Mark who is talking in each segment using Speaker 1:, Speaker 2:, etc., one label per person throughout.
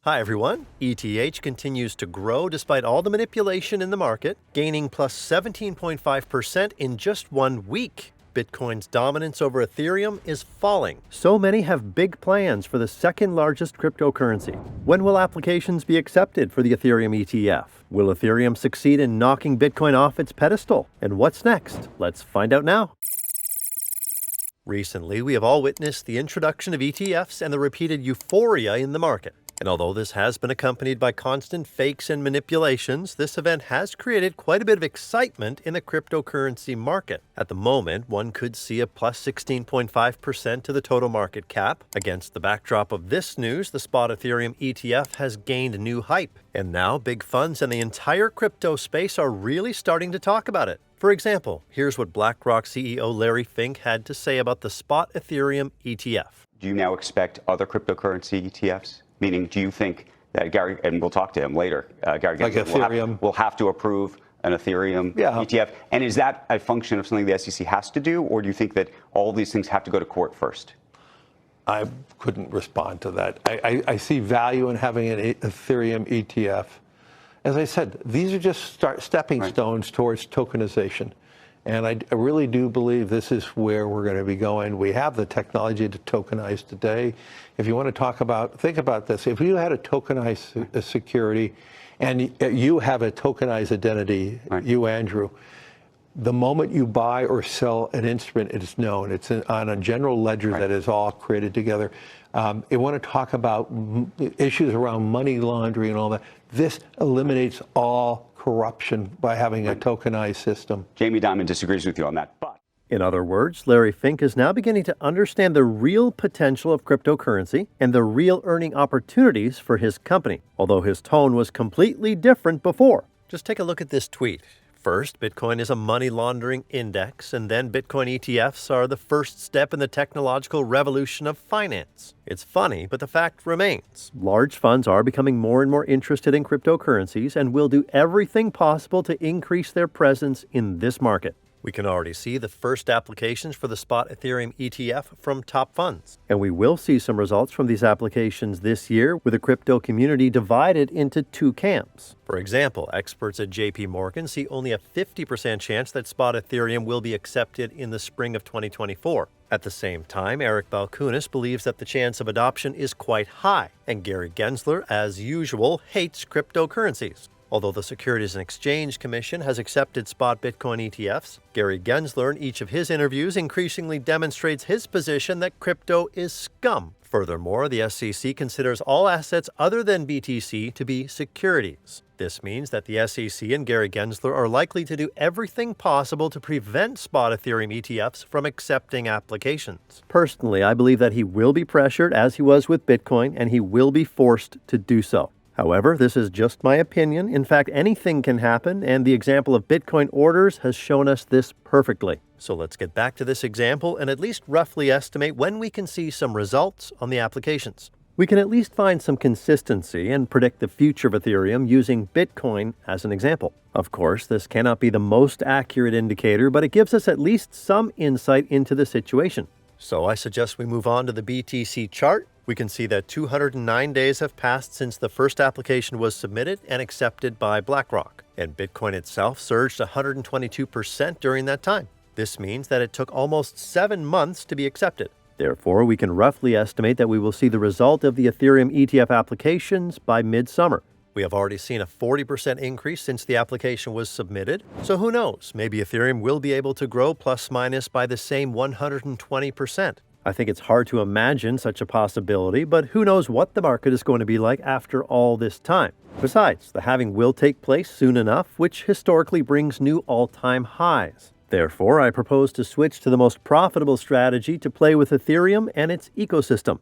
Speaker 1: Hi everyone. ETH continues to grow despite all the manipulation in the market, gaining plus 17.5% in just 1 week. Bitcoin's dominance over Ethereum is falling. So many have big plans for the second largest cryptocurrency. When will applications be accepted for the Ethereum ETF? Will Ethereum succeed in knocking Bitcoin off its pedestal? And what's next? Let's find out now. Recently, we have all witnessed the introduction of ETFs and the repeated euphoria in the market. And although this has been accompanied by constant fakes and manipulations, this event has created quite a bit of excitement in the cryptocurrency market. At the moment, one could see a plus 16.5% to the total market cap. Against the backdrop of this news, the spot Ethereum ETF has gained new hype. And now big funds and the entire crypto space are really starting to talk about it. For example, here's what BlackRock CEO Larry Fink had to say about the spot Ethereum ETF.
Speaker 2: Do you now expect other cryptocurrency ETFs? Meaning, do you think that Gary, and we'll talk to him later, Gary
Speaker 3: like Ethereum
Speaker 2: will have to approve an Ethereum ETF? And is that a function of something the SEC has to do, or do you think that all these things have to go to court first?
Speaker 3: I couldn't respond to that. I see value in having an Ethereum ETF. As I said, these are just stepping stones towards tokenization. And I really do believe this is where we're going to be going. We have the technology to tokenize today. If you want to talk about, think about this. If you had a tokenized security and you have a tokenized identity, you, Andrew, the moment you buy or sell an instrument, it is known. It's on a general ledger that is all created together. You want to talk about issues around money laundering and all that. This eliminates all corruption by having a tokenized system.
Speaker 2: Jamie Dimon disagrees with you on that. But
Speaker 1: in other words, Larry Fink is now beginning to understand the real potential of cryptocurrency and the real earning opportunities for his company, although his tone was completely different before. Just take a look at this tweet. First, Bitcoin is a money laundering index, and then Bitcoin ETFs are the first step in the technological revolution of finance. It's funny, but the fact remains. Large funds are becoming more and more interested in cryptocurrencies and will do everything possible to increase their presence in this market. We can already see the first applications for the spot Ethereum ETF from top funds. And we will see some results from these applications this year, with the crypto community divided into two camps. For example, experts at JP Morgan see only a 50% chance that spot Ethereum will be accepted in the spring of 2024. At the same time, Eric Balchunas believes that the chance of adoption is quite high, and Gary Gensler, as usual, hates cryptocurrencies. Although the Securities and Exchange Commission has accepted spot Bitcoin ETFs, Gary Gensler in each of his interviews increasingly demonstrates his position that crypto is scum. Furthermore, the SEC considers all assets other than BTC to be securities. This means that the SEC and Gary Gensler are likely to do everything possible to prevent spot Ethereum ETFs from accepting applications. Personally, I believe that he will be pressured as he was with Bitcoin, and he will be forced to do so. However, this is just my opinion. In fact, anything can happen, and the example of Bitcoin orders has shown us this perfectly. So let's get back to this example and at least roughly estimate when we can see some results on the applications. We can at least find some consistency and predict the future of Ethereum using Bitcoin as an example. Of course, this cannot be the most accurate indicator, but it gives us at least some insight into the situation. So I suggest we move on to the BTC chart. We can see that 209 days have passed since the first application was submitted and accepted by BlackRock, and Bitcoin itself surged 122% during that time. This means that it took almost 7 months to be accepted. Therefore, we can roughly estimate that we will see the result of the Ethereum ETF applications by midsummer. We have already seen a 40% increase since the application was submitted, so who knows, maybe Ethereum will be able to grow plus minus by the same 120%. I think it's hard to imagine such a possibility, but who knows what the market is going to be like after all this time. Besides, the halving will take place soon enough, which historically brings new all-time highs. Therefore, I propose to switch to the most profitable strategy to play with Ethereum and its ecosystem.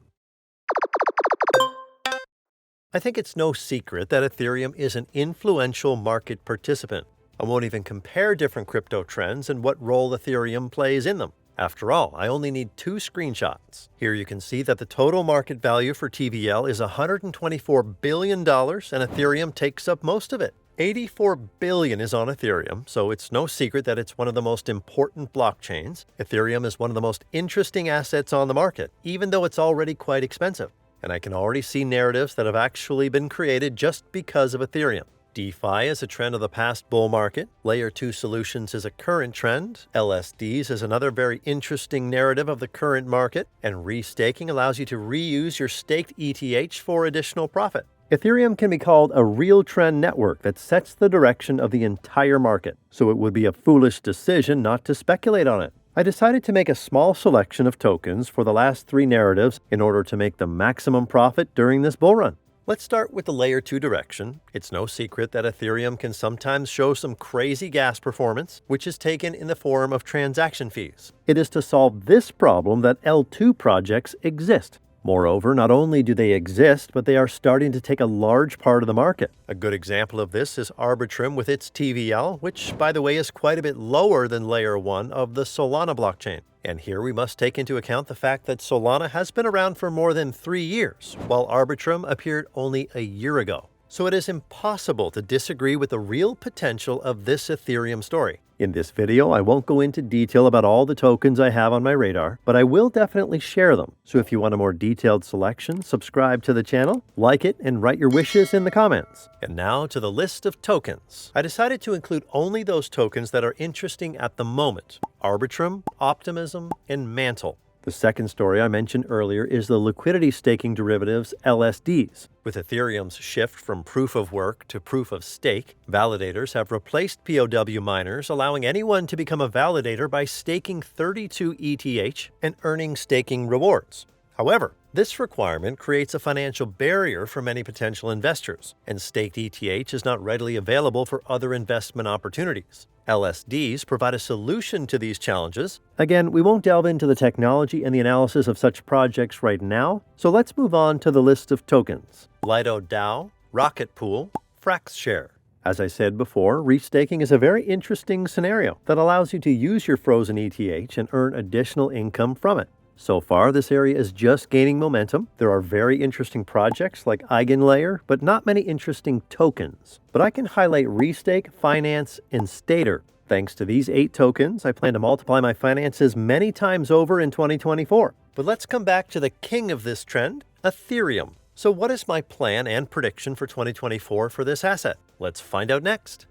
Speaker 1: I think it's no secret that Ethereum is an influential market participant. I won't even compare different crypto trends and what role Ethereum plays in them. After all, I only need 2 screenshots. Here you can see that the total market value for TVL is $124 billion, and Ethereum takes up most of it. $84 billion is on Ethereum, so it's no secret that it's one of the most important blockchains. Ethereum is one of the most interesting assets on the market, even though it's already quite expensive. and I can already see narratives that have actually been created just because of Ethereum. DeFi is a trend of the past bull market, Layer 2 solutions is a current trend, LSDs is another very interesting narrative of the current market, and restaking allows you to reuse your staked ETH for additional profit. Ethereum can be called a real trend network that sets the direction of the entire market, so it would be a foolish decision not to speculate on it. I decided to make a small selection of tokens for the last 3 narratives in order to make the maximum profit during this bull run. Let's start with the Layer 2 direction. It's no secret that Ethereum can sometimes show some crazy gas performance, which is taken in the form of transaction fees. It is to solve this problem that L2 projects exist. Moreover, not only do they exist, but they are starting to take a large part of the market. A good example of this is Arbitrum with its TVL, which, by the way, is quite a bit lower than Layer 1 of the Solana blockchain. And here we must take into account the fact that Solana has been around for more than 3 years, while Arbitrum appeared only a year ago. So it is impossible to disagree with the real potential of this Ethereum story. In this video, I won't go into detail about all the tokens I have on my radar, but I will definitely share them. So if you want a more detailed selection, subscribe to the channel, like it, and write your wishes in the comments. And now to the list of tokens. I decided to include only those tokens that are interesting at the moment: Arbitrum, Optimism, and Mantle. The second story I mentioned earlier is the liquidity staking derivatives LSDs. With Ethereum's shift from proof of work to proof of stake, validators have replaced POW miners, allowing anyone to become a validator by staking 32 ETH and earning staking rewards. However, this requirement creates a financial barrier for many potential investors, and staked ETH is not readily available for other investment opportunities. LSDs provide a solution to these challenges. Again, we won't delve into the technology and the analysis of such projects right now, so let's move on to the list of tokens. Lido DAO, Rocket Pool, FraxShare. As I said before, restaking is a very interesting scenario that allows you to use your frozen ETH and earn additional income from it. So far, this area is just gaining momentum. There are very interesting projects like EigenLayer, but not many interesting tokens. But I can highlight Restake, Finance, and Stater. Thanks to these 8 tokens, I plan to multiply my finances many times over in 2024. But let's come back to the king of this trend, Ethereum. So what is my plan and prediction for 2024 for this asset? Let's find out next.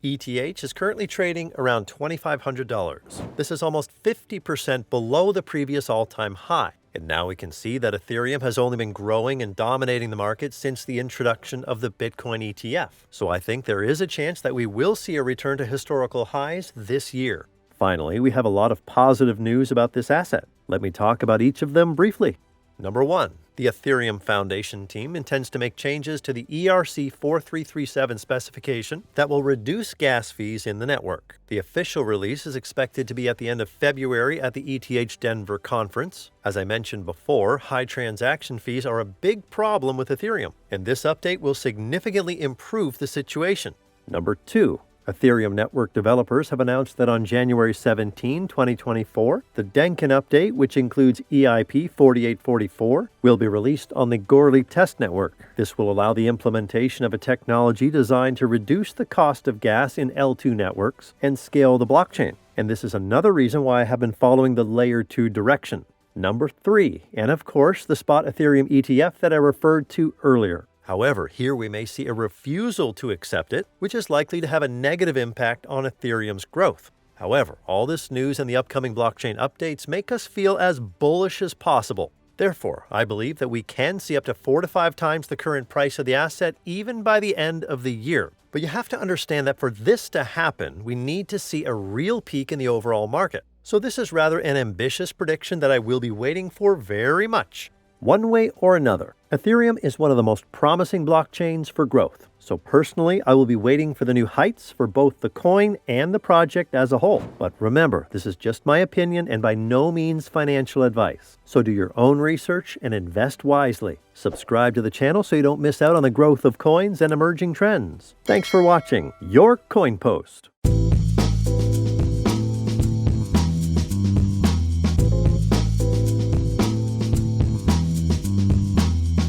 Speaker 1: ETH is currently trading around $2,500. This is almost 50% below the previous all-time high. And now we can see that Ethereum has only been growing and dominating the market since the introduction of the Bitcoin ETF. So I think there is a chance that we will see a return to historical highs this year. Finally, we have a lot of positive news about this asset. Let me talk about each of them briefly. Number 1. The Ethereum Foundation team intends to make changes to the ERC 4337 specification that will reduce gas fees in the network. The official release is expected to be at the end of February at the ETH Denver conference. As I mentioned before, high transaction fees are a big problem with Ethereum, and this update will significantly improve the situation. Number 2. Ethereum network developers have announced that on January 17, 2024, the Denkin update, which includes EIP 4844, will be released on the Goerli test network. This will allow the implementation of a technology designed to reduce the cost of gas in L2 networks and scale the blockchain. And this is another reason why I have been following the Layer 2 direction. Number 3, and of course, the spot Ethereum ETF that I referred to earlier. However, here we may see a refusal to accept it, which is likely to have a negative impact on Ethereum's growth. However, all this news and the upcoming blockchain updates make us feel as bullish as possible. Therefore, I believe that we can see up to 4 to 5 times the current price of the asset even by the end of the year. But you have to understand that for this to happen, we need to see a real peak in the overall market. So this is rather an ambitious prediction that I will be waiting for very much. One way or another, Ethereum is one of the most promising blockchains for growth. So personally, I will be waiting for the new heights for both the coin and the project as a whole. But remember, this is just my opinion and by no means financial advice. So do your own research and invest wisely. Subscribe to the channel so you don't miss out on the growth of coins and emerging trends. Thanks for watching your Coin Post.